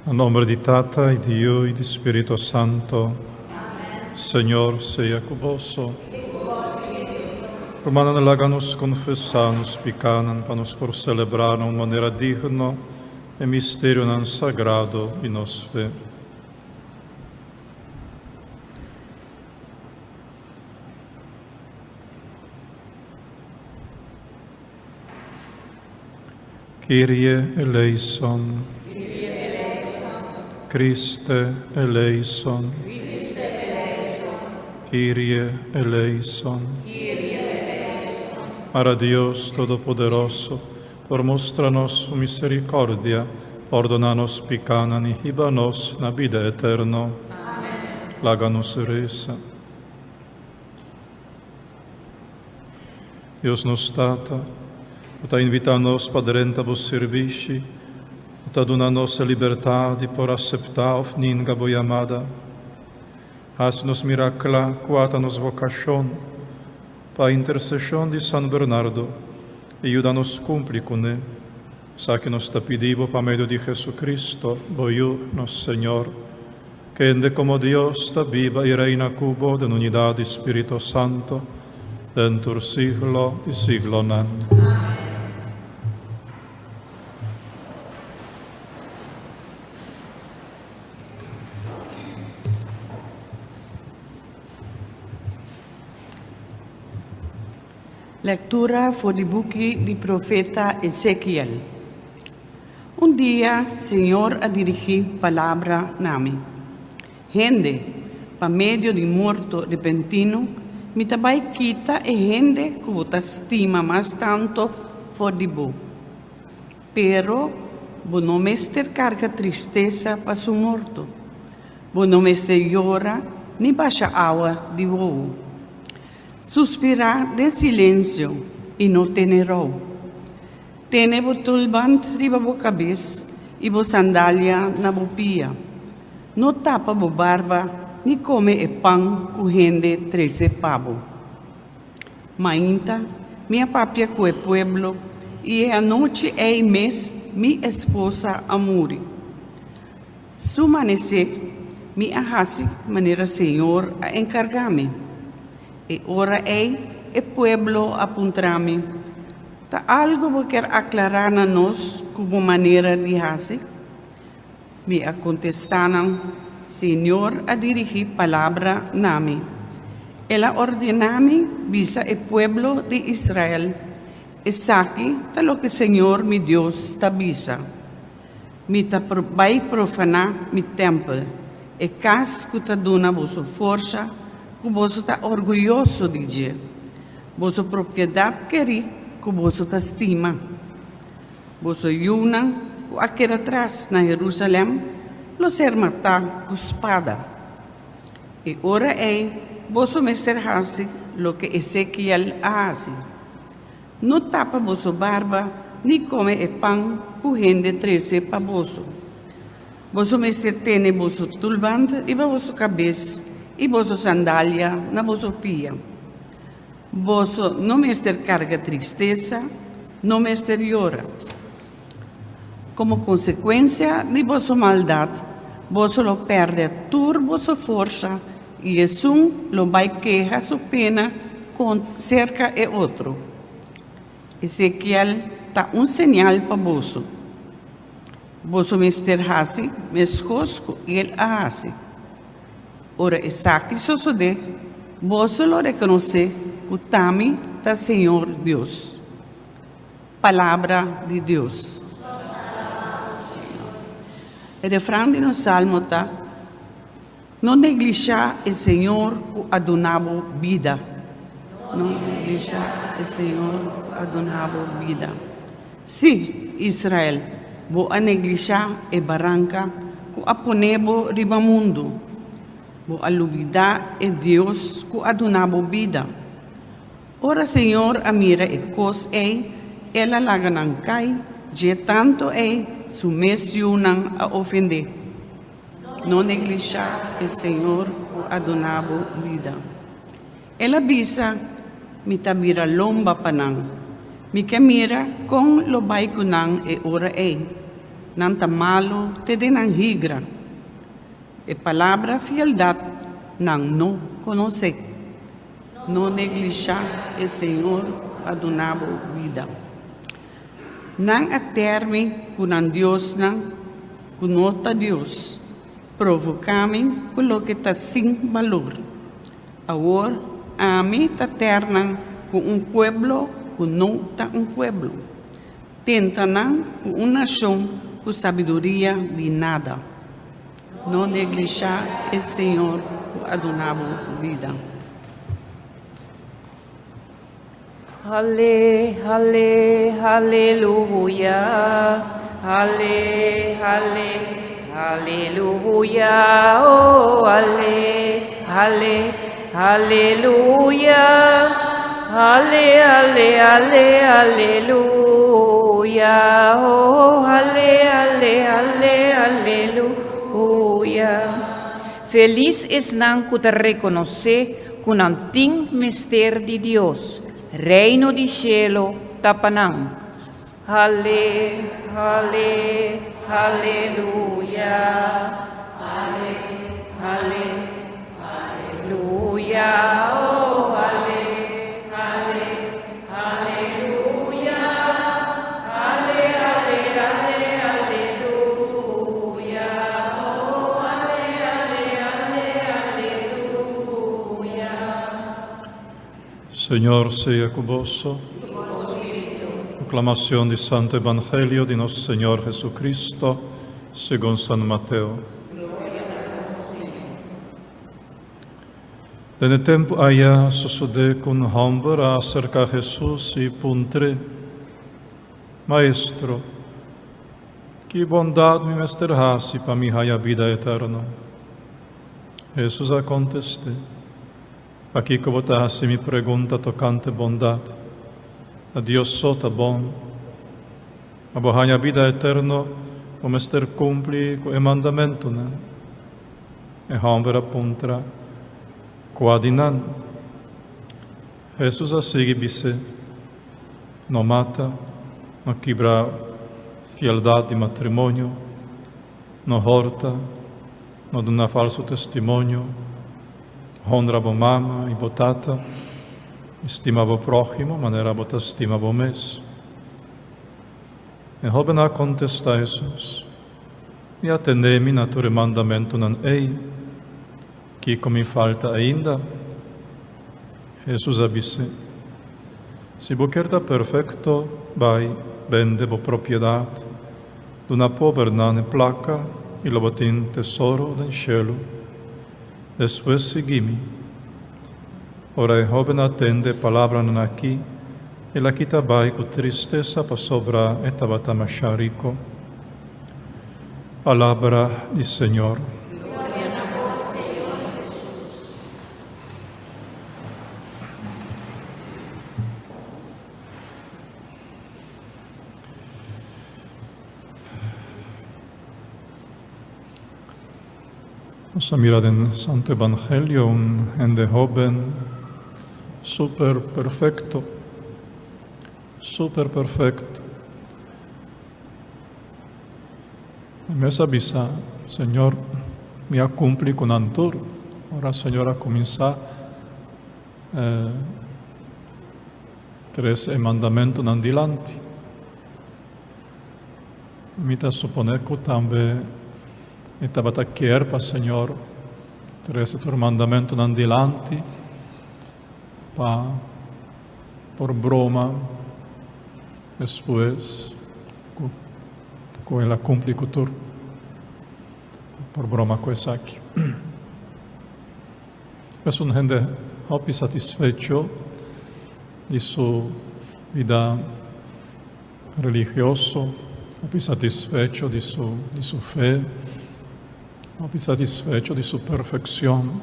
En nombre de Tata y de Hijo y de Espíritu Santo. Amén. Señor sea convosco. Romana nell'aganos confessanus picanan panos por celebrar in maniera digna e misterio non sagrado di nos fe. Kyrie eleison. Christe eleison. Kyrie eleison. Para Dios Todopoderoso, por mostrarnos su misericordia, perdónanos picanan y híbanos na vida eterna. Amén. Láganos reza. Deus nos Tata, Uta invita-nos para dentro vos serviço, Uta dona-nos a liberdade por aceitar of ninga boiamada. Haz-nos miracla, quata-nos vocação, para a intercessão de São Bernardo, ajuda-nos a cumprir com ele. Sa que nos te pedimos por meio de Jesucristo, voiu, nosso Senhor, que ende como Deus está viva e reina cubo de unidade do Espírito Santo, dentro siglo e siglo. Amém. Lectura for de boek do profeta Ezequiel. Dia, Senhor, a dirigir palavra a mim. Gente, para meio de morto repentino, me também quita e gente que você estima mais tanto for de bo. Pero, bo não me ester carga tristeza para su morto. Bo não me ester llora, ni baixa água de voo. Suspirar de silêncio e não tenerou. Tene o turbante riba a cabeça e a sandália na pia. Não tapa a barba, nem come e pão com gente 13 pavo. Mainta, minha papia com o pueblo, e a noite é mês, minha esposa amore. Sumanecer, minha raça, maneira Senhor, a encargar-me. E ora o pueblo apuntar-me. Tá algo que quer aclarar a nós como maneira de fazer? Me a contestaram, Senhor, a dirigir palavra a mim. Ela ordena-me, visa o pueblo de Israel, e saque tá lo que Senhor, meu Deus, está visa. Me tá vai profanar meu templo, e cas que tá dona vossa força, que você está orgulhoso de dizer. Vossa propriedade queri, que você está estima. Você yuna, que aqui atrás na Jerusalém, lo ser matar com espada. E ora você mestre hace lo que Ezequiel hace. Não tapa vossa barba, nem come e pão com gente 13 para você. Você mestre tem vosso turbante e vossa cabeça, e vossa sandália na vossa pia. Vosso não mestre carga tristeza, não mestre llora. Como consequência de vossa maldade, vosso lo perde toda vossa força e Jesus lo vai quejar sua pena com cerca e outro. Ezequiel está sinal para vosso. Vosso mestre hace, mescosco e ele hace. Ora, Isaac sucede, vos lo reconoce, que tami ta Senhor Deus. Palavra de Deus. O refrão de no Salmo está, não neglijar o Senhor que adonava vida. Não neglijar o Senhor que adonava vida. Sim, Israel, vou a neglijar e barranca que aponebo riba mundo. Vou olvidar é Deus que adonava vida. Ora, Senhor, a mira e cos ela laga não cai, de tanto sumesio não a ofender. Não neglijar o Senhor que adonava vida. Ela bisa, me tabira lomba panang, me que mira com lo bai kunang e ora nanta malo te den ang higra. E palavra fieldade nang no conoce. No neglixa e Senhor adunabo vida. Nang aterme kunan Dios nang kunota Dios. Provocame kulo que ta sin valor. Ahora a mí ta ternan con un pueblo que no ta un pueblo. Tentan con una nación con sabiduría de nada. No neglijar el Señor que adonabo vida. Halle, halle, hallelujah. Halle, halle, hallelujah. Oh, halle, halle, hallelujah. Halle, halle, halle, hallelujah. Oh, halle, halle, halle, hallelujah. Feliz es nan que te reconoce con anting mister de Dios, reino de cielo tapanang. Halle, halle, hallelujah. Halle, halle, hallelujah. Oh, halle, halle, hallelujah. Halle, halle, halle, hallelujah. Oh, halle, halle, halle, hallelujah. Señor sea con vos. Proclamación del Santo Evangelio de nuestro Señor Jesucristo, según San Mateo. Nel tempo aia sucede con un hombre acerca a Jesús y puntre, Maestro, que bondad me mesterhasi para mi haya vida eterna. Jesús a contesté, aquí que votasi mi pregunta tocante bondad. A Dios sota bom, a bohanya vida eterno, o mester cumpli co e mandamento, né? E hombre apuntra, coadinan. Jesus a sigue bise, no mata, no quebra fieldade de matrimônio, no horta, no dona falso testemunho, honra bo mama e botata, estima bo próximo, maneira bota estima bo mes. E hobena contesta Jesus, e atendemi na tue mandamento non ei, que come falta ainda. Jesus abisse, se bo quer da perfecto, vai, vende bo propriedade, d'una poverna ne placa, e lo botin tesoro del cielo. Después seguimi. Ora e joven atende palavra non aqui, e la quita vai com tristeza pa sobra e tabata macharico. Palabra di Señor. Vamos a mirar en Santo Evangelio un gente joven super perfecto. Me avisa, Señor, me ha cumplido con Antur. Ahora, Señor, a comenzar 3 mandamentos en adelante. Me está suponer que también estaba a querer para Señor 3 mandamentos en adelante. Por broma, después, con la complicatura, por broma con eso aquí. Es un gente muy satisfecho de su vida religiosa, muy satisfecho de su fe, muy satisfecho de su perfección.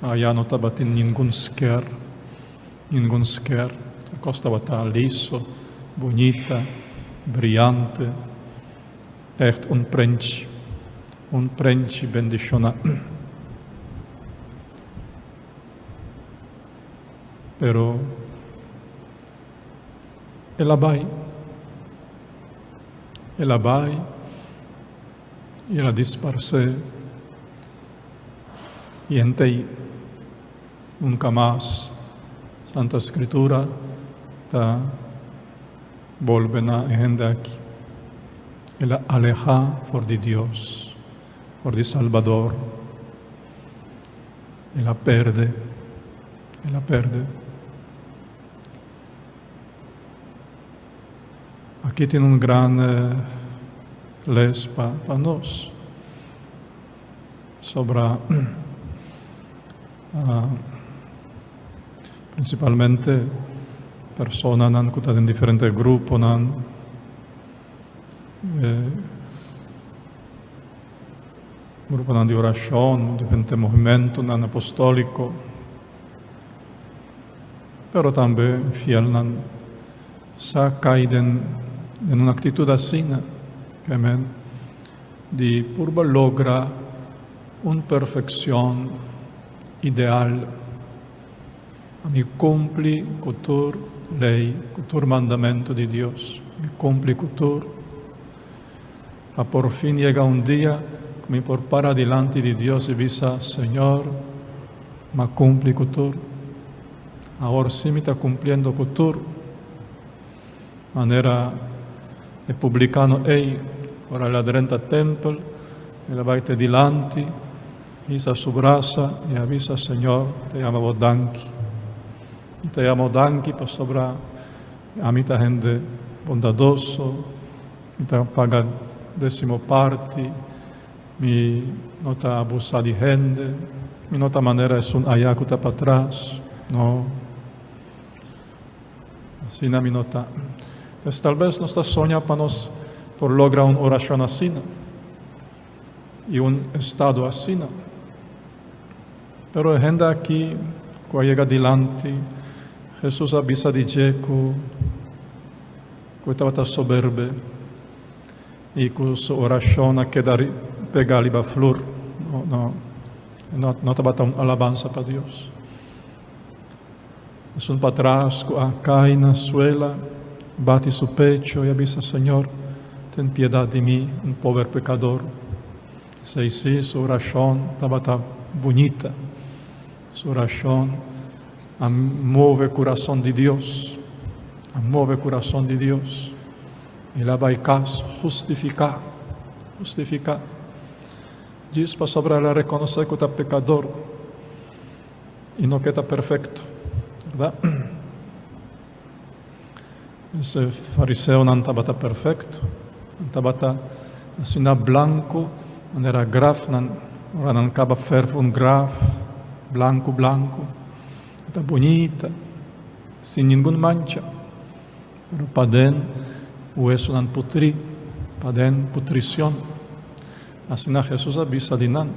Allá no estaba teniendo ningún scare. A costa estava liso, bonita, brillante, echt un prente bendicionado. Pero ela vai e la disparse y entei nunca más Santa Escritura ta volven a gente aquí e la aleja for di Dios, for di Salvador, e la perde. Aquí tiene un gran les para nos sobre principalmente personas que están en diferentes grupos, grupos de oración, diferentes movimientos apostólicos, pero también fiel sa caen en una actitud así, de purba logra una perfección ideal. A mi cumpli cultur ley, cultur mandamento de Dios, mi cumpli cultur. A por fin llega un día que me por para delante de Dios y dice, Señor, ma cumpli cultur. Ahora sí me está cumpliendo cultur. Manera de publicano ora la drenta tempel, e la vaite dilanti, isa su brasa e avisa, Señor, te amo danki. Y te amo danki por sobra a mita gente bondadoso, mi te paga 10 parti, mi nota abusa di gente, mi nota manera es un ayacuta para atrás, no. Así na mi nota. Pues tal vez no está soñando para nos por lograr una oración así y un estado así. Pero hay gente aquí, cuando llega adelante, Jesús avisa de Jeco, que estaba soberbe y que su oración queda pegada a flor. No estaba una alabanza para Dios. Es un patrasco, cae en la suela, bate su pecho y avisa, Señor, ten piedad de mí, un pobre pecador. Sí, su oración estaba tan bonita. Su oración mueve el corazón de Dios. Mueve el corazón de Dios. Y la va a justificar. Dice para sobre la reconocer que está pecador y no que está perfecto. ¿Verdad? Ese fariseo no estaba perfecto. Estaba así blanco, no era graf, ahora no acaba fervo un graf, blanco, está bonita, sin ninguna mancha. Pero para dentro, hueso no putri, para dentro, putrición. Así Jesús avisa de nan,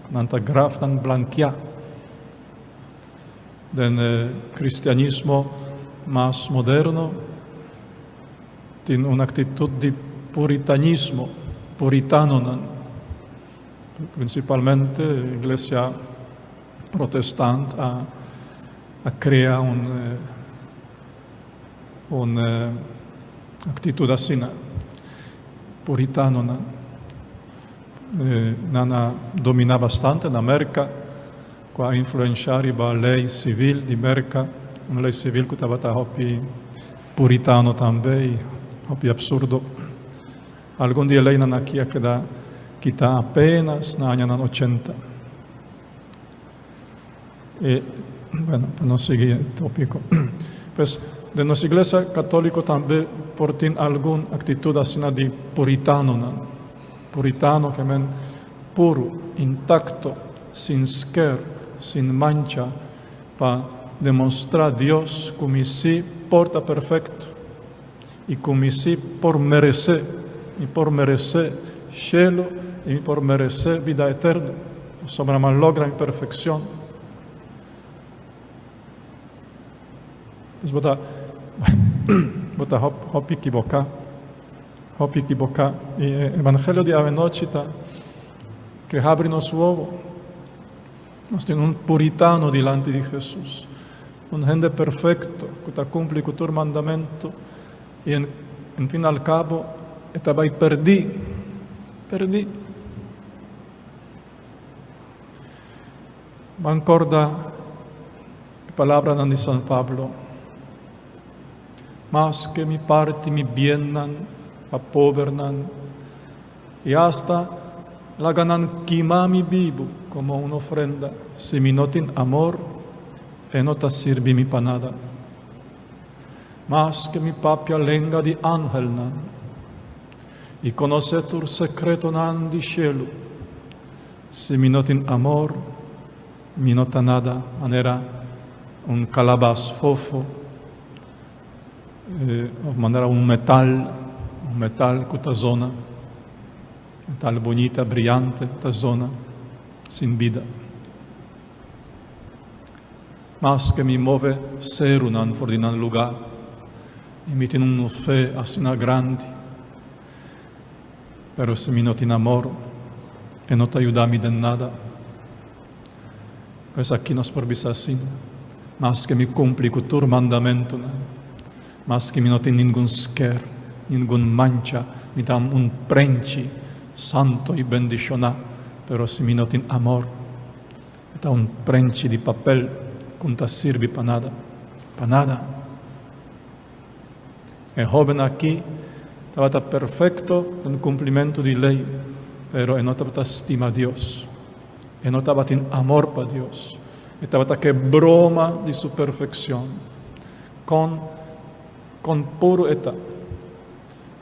nanta graf, nan blanquea. Del cristianismo más moderno, tiene una actitud de puritanismo, puritano, principalmente la iglesia protestante ha creado una actitud así, puritano. Nana domina bastante en América, a influenciar la ley civil de América, una ley civil que estaba puritano también, absurdo. Algún día ley aquí queda quita apenas en los años 80. Bueno, para no seguir el tópico. Pues de nuestra iglesia católica también portin alguna actitud así de puritano, puritano que men puro, intacto, sin esquer, sin mancha, para demostrar a Dios como si porta perfecto y como si por merecer cielo y por merecer vida eterna, sobre más logra imperfección. Es botar hop equivocar. Y el Evangelio de Avenochita, que abre nos ovo, nos tiene un puritano delante de Jesús, un gente perfecto, que está cumple con todo mandamento, y en fin al cabo, estaba ahí perdí. Mancorda palabra de San Pablo. Más que mi parte mi bienan, apovernan, y hasta la ganan quima mi vivo como una ofrenda, si mi notin amor, e no ta sirvi mi panada. Más que mi papia lenga di ángel nan, y conocetur secreto nan di cielo, si mi notin amor, mi nota nada, manera un calabaz fofo, manera un metal cuta zona, metal bonita, brillante, ta zona, sin vida. Mas que mi move serunan for dinan lugar, e mi tin un fe asina grande, pero se mi not in amor, e not aiudami de nada, pues aquí nos prorbisa assim, mas que mi cumpli cutur mandamento, mas que mi not in ningun scher, ningun mancha, mi dam un prenci santo e bendicionà, pero se mi not in amor, mi da un prenci di papel, cunta sirvi pa nada, pa nada. El joven aquí estaba perfecto en cumplimiento de ley, pero no estaba estima a Dios, no estaba en amor para Dios, estaba que broma de su perfección, con puro eta,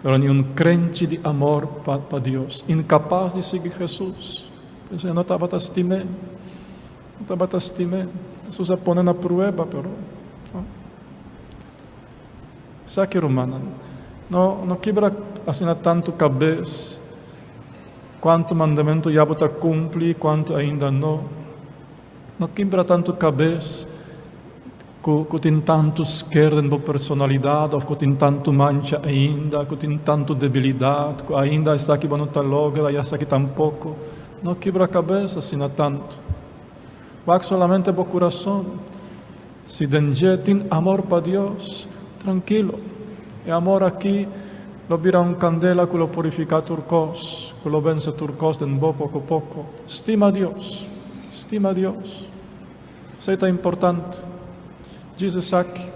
pero ni un crenci de amor para Dios, incapaz de seguir Jesús. Entonces no estaba estimé, no estaba estimé. Jesús se pone a prueba, pero saque romana, no quebra assim tanto cabeça, quanto mandamento já bota cumpre, quanto ainda não quebra tanto cabeça, que tem tanto esquerda em personalidade, ou que tem tanto mancha ainda, que tem tanto debilidade, que ainda está aqui não está logra, já está aqui tampouco, não quebra a cabeça assim tanto. Va solamente por corazón. Si denje tin amor para Dios, tranquilo. E amor aquí lo vira un candela que lo purifica turcos, que lo vence turcos den bo poco a poco. Estima a Dios. Isso é importante. Jesus aqui,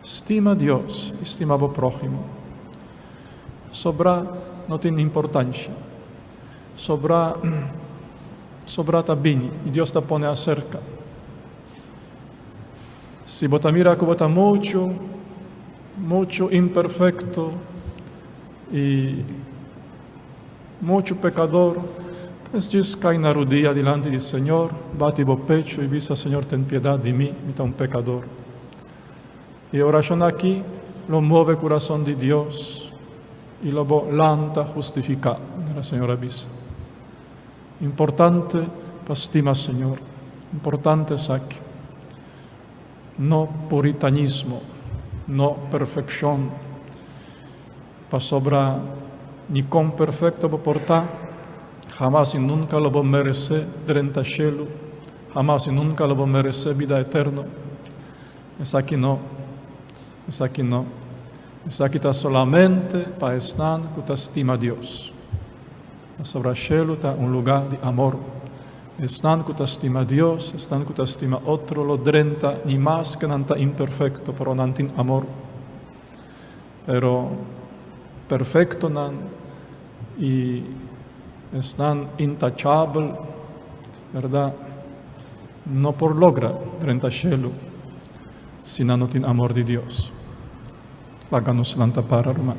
estima a Deus, estima o próximo. Sobra não tem importância. Sobra está bem, e Deus está põe acerca. Se você mira que você muito imperfeito e muito pecador, pues diz, cai na rodilha diante do Senhor, bate o pecho e diz, Senhor, tem piedade de mim, me um pecador. E a oração aqui, lo move o coração de Deus e lo lanta justificar, a Senhora diz. Importante para estima Senhor, importante é aqui. No puritanismo, no perfección, para sobrar ni con perfecto para portar, jamás y nunca lo va a merecer durante el cielo, jamás y nunca lo va a merecer vida eterna. Es aquí no, es aquí está solamente para estar que te estima a Dios. Sobre el cielo está un lugar de amor. Están que te estima a Dios, están que te estima otro, lo drenta, ni más que nanta imperfecto, pero nantin amor. Pero perfecto nan y están intachable, ¿verdad? No por logra drenta cielo, sino no tin amor de Dios. Páganos lanta para Roma.